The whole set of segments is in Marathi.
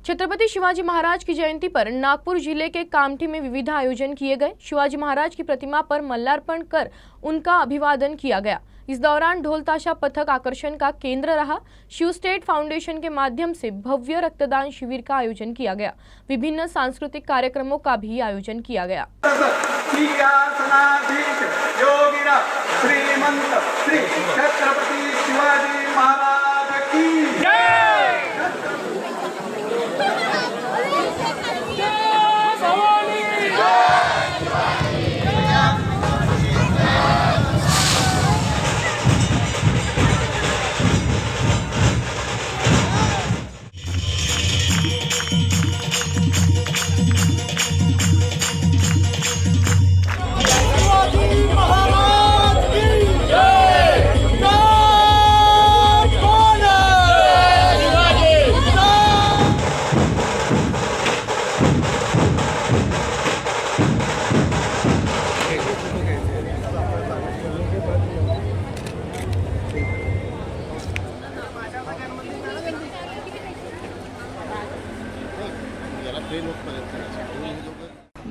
छत्रपति शिवाजी महाराज की जयंती पर नागपुर जिले के कामठी में विविध आयोजन किए गए। शिवाजी महाराज की प्रतिमा पर माल्यार्पण कर उनका अभिवादन किया गया। इस दौरान ढोल ताशा पथक आकर्षण का केंद्र रहा। शिव स्टेट फाउंडेशन के माध्यम से भव्य रक्तदान शिविर का आयोजन किया गया। विभिन्न सांस्कृतिक कार्यक्रमों का भी आयोजन किया गया। श्री छत्रपति शिवाजी महाराज की जय।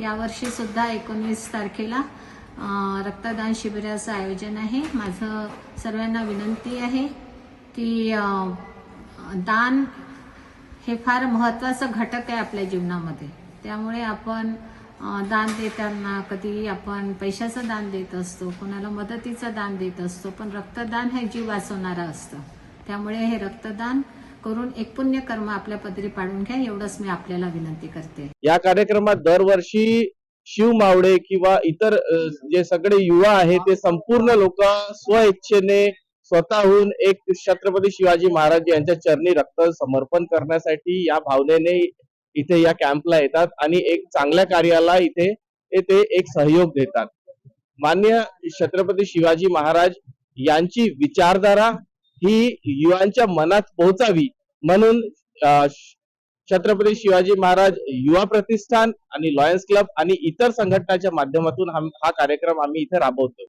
यावर्षी सुद्धा 19 तारखेला रक्तदान शिबिराचं आयोजन आहे। माझं सर्वांना विनंती आहे की दान हे फार महत्त्वाचं घटक आहे आपल्या जीवनामध्ये। त्यामुळे आपण दान देताना कधी आपण पैशाचं दान देत असतो, कोणाला मदतीचं दान देत असतो, पण रक्तदान हे जीव वाचवणारं असतं। त्यामुळे हे रक्तदान करून एक पुण्य कर्म आपल्या पदरी पाडून घ्या, एवढंच मी आपल्याला विनंती करते। या कार्यक्रमात दरवर्षी शिव मावळे किंवा इतर जे सगळे युवा आहेत ते संपूर्ण लोक स्वइच्छेने स्वतःहून एक छत्रपती शिवाजी महाराज यांच्या चरणी रक्त समर्पण करण्यासाठी या भावनेने इथे या कॅम्पला येतात आणि एक चांगल्या कार्याला इथे ते एक सहयोग देतात। माननीय छत्रपती शिवाजी महाराज यांची विचारधारा ही युवांच्या मनात पोहोचावी म्हणून छत्रपती शिवाजी महाराज युवा प्रतिष्ठान आणि लॉयन्स क्लब आणि इतर संघटनांच्या माध्यमातून हा कार्यक्रम आम्ही इथे राबवतो।